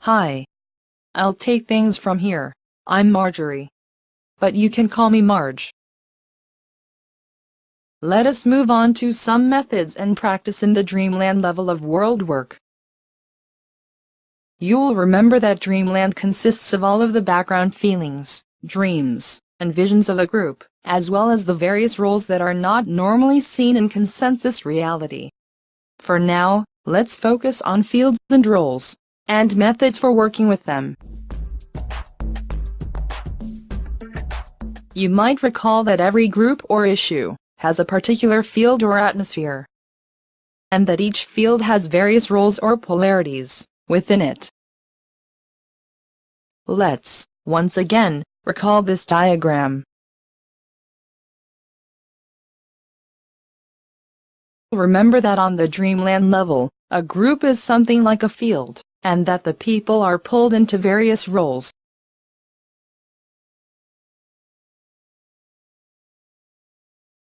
Hi. I'll take things from here. I'm Marjorie. But you can call me Marge. Let us move on to some methods and practice in the dreamland level of world work. You'll remember that dreamland consists of all of the background feelings, dreams, and visions of a group, as well as the various roles that are not normally seen in consensus reality. For now, let's focus on fields and roles, and methods for working with them. You might recall that every group or issue has a particular field or atmosphere, and that each field has various roles or polarities within it. Let's, once again, recall this diagram. Remember that on the dreamland level, a group is something like a field, and that the people are pulled into various roles.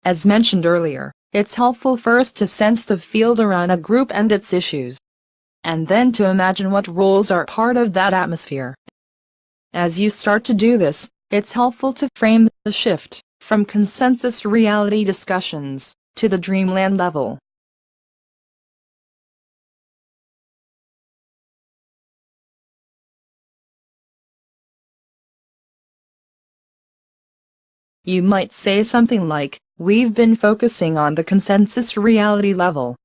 As mentioned earlier, it's helpful first to sense the field around a group and its issues, and then to imagine what roles are part of that atmosphere. As you start to do this, it's helpful to frame the shift from consensus reality discussions to the dreamland level. You might say something like, "We've been focusing on the consensus reality level.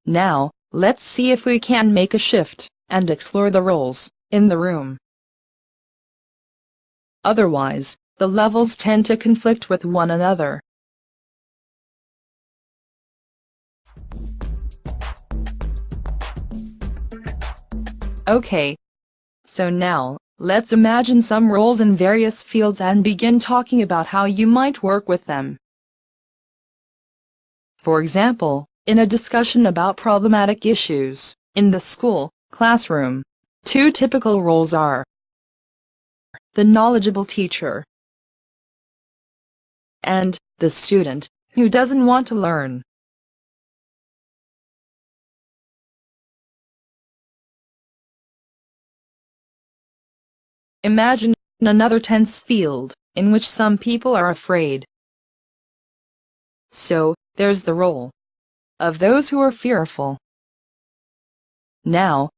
Now, let's see if we can make a shift and explore the roles in the room." Otherwise, the levels tend to conflict with one another. Okay. So now, let's imagine some roles in various fields and begin talking about how you might work with them. For example, in a discussion about problematic issues in the school classroom, two typical roles are the knowledgeable teacher and the student who doesn't want to learn. Imagine another tense field in which some people are afraid. So, there's the role of those who are fearful. Now,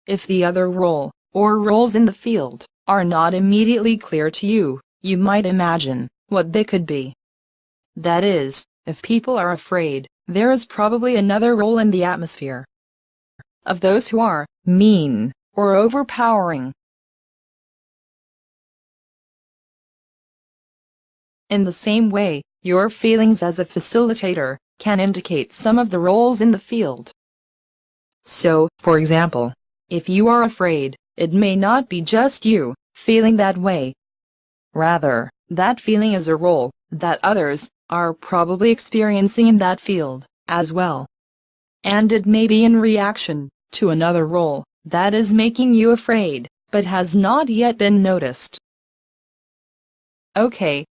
if the other role or roles in the field are not immediately clear to you, you might imagine what they could be. That is, if people are afraid, there is probably another role in the atmosphere of those who are mean or overpowering. In the same way, your feelings as a facilitator can indicate some of the roles in the field. So, for example, if you are afraid, it may not be just you feeling that way. Rather, that feeling is a role that others are probably experiencing in that field as well. And it may be in reaction to another role that is making you afraid, but has not yet been noticed. Okay.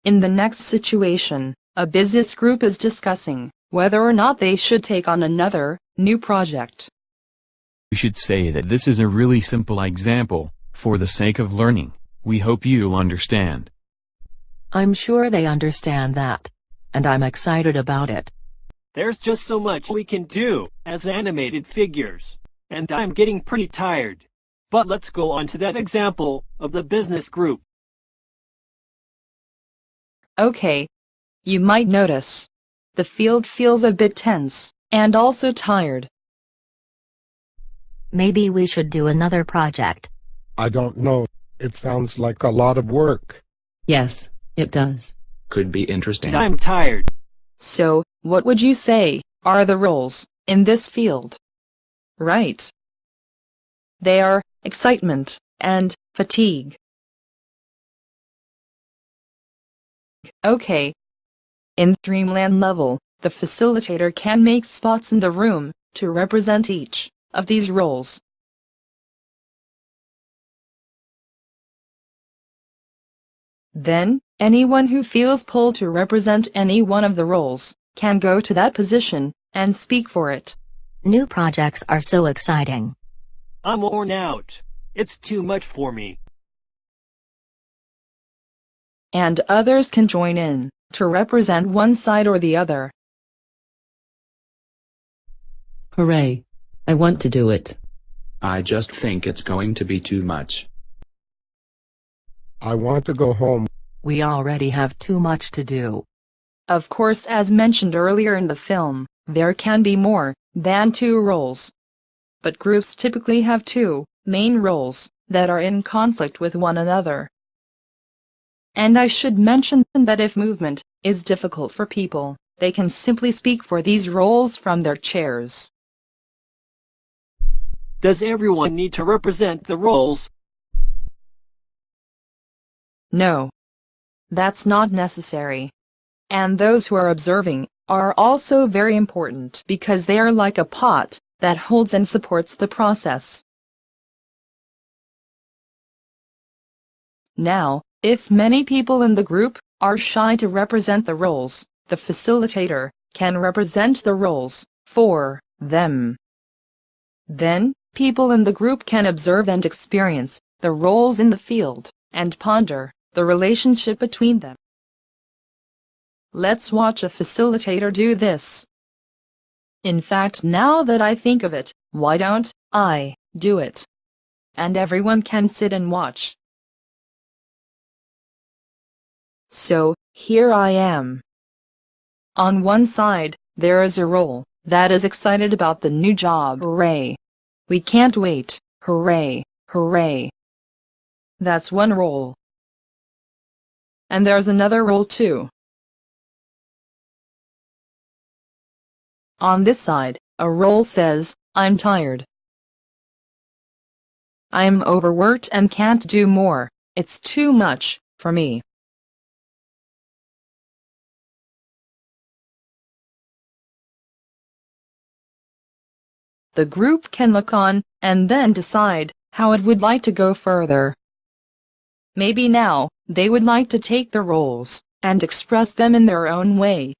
In the next situation, a business group is discussing whether or not they should take on another new project. We should say that this is a really simple example. For the sake of learning, we hope you'll understand. I'm sure they understand that. And I'm excited about it. There's just so much we can do as animated figures, and I'm getting pretty tired. But let's go on to that example of the business group. Okay. You might notice the field feels a bit tense and also tired. Maybe we should do another project. I don't know. It sounds like a lot of work. Yes, it does. Could be interesting. And I'm tired. So, what would you say are the roles in this field? Right. They are excitement and fatigue. Okay. In dreamland level, the facilitator can make spots in the room to represent each of these roles. Then, anyone who feels pulled to represent any one of the roles can go to that position and speak for it. New projects are so exciting. I'm worn out. It's too much for me. And others can join in, to represent one side or the other. Hooray. I want to do it. I just think it's going to be too much. I want to go home. We already have too much to do. Of course, as mentioned earlier in the film, there can be more than two roles. But groups typically have two main roles that are in conflict with one another. And I should mention that if movement is difficult for people, they can simply speak for these roles from their chairs. Does everyone need to represent the roles? No. That's not necessary. And those who are observing are also very important because they are like a pot that holds and supports the process. Now, if many people in the group are shy to represent the roles, the facilitator can represent the roles for them. Then, people in the group can observe and experience the roles in the field and ponder the relationship between them. Let's watch a facilitator do this. In fact, now that I think of it, why don't I do it? And everyone can sit and watch. So, here I am. On one side, there is a role that is excited about the new job. Hooray! We can't wait. Hooray! Hooray! That's one role. And there's another role too. On this side, a role says, I'm tired. I'm overworked and can't do more. It's too much for me. The group can look on and then decide how it would like to go further. Maybe now, they would like to take the roles and express them in their own way.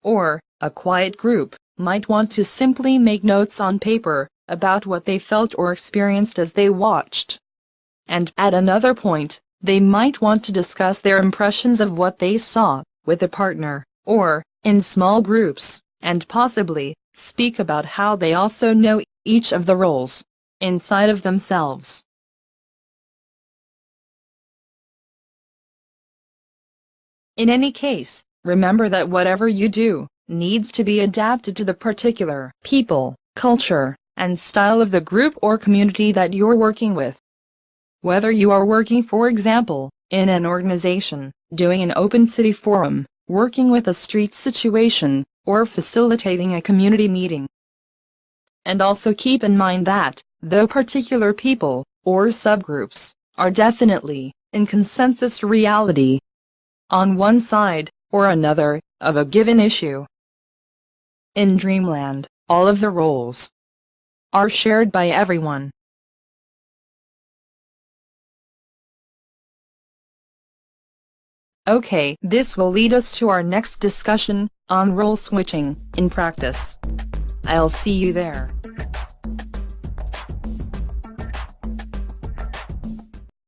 Or, a quiet group might want to simply make notes on paper about what they felt or experienced as they watched. And at another point, they might want to discuss their impressions of what they saw with a partner, or in small groups, and possibly speak about how they also know each of the roles inside of themselves. In any case, remember that whatever you do needs to be adapted to the particular people, culture, and style of the group or community that you're working with. Whether you are working, for example, in an organization, doing an open city forum, working with a street situation, or facilitating a community meeting. And also keep in mind that, though particular people, or subgroups, are definitely in consensus reality on one side or another of a given issue. In Dreamland, all of the roles are shared by everyone. Okay, this will lead us to our next discussion on role switching in practice. I'll see you there.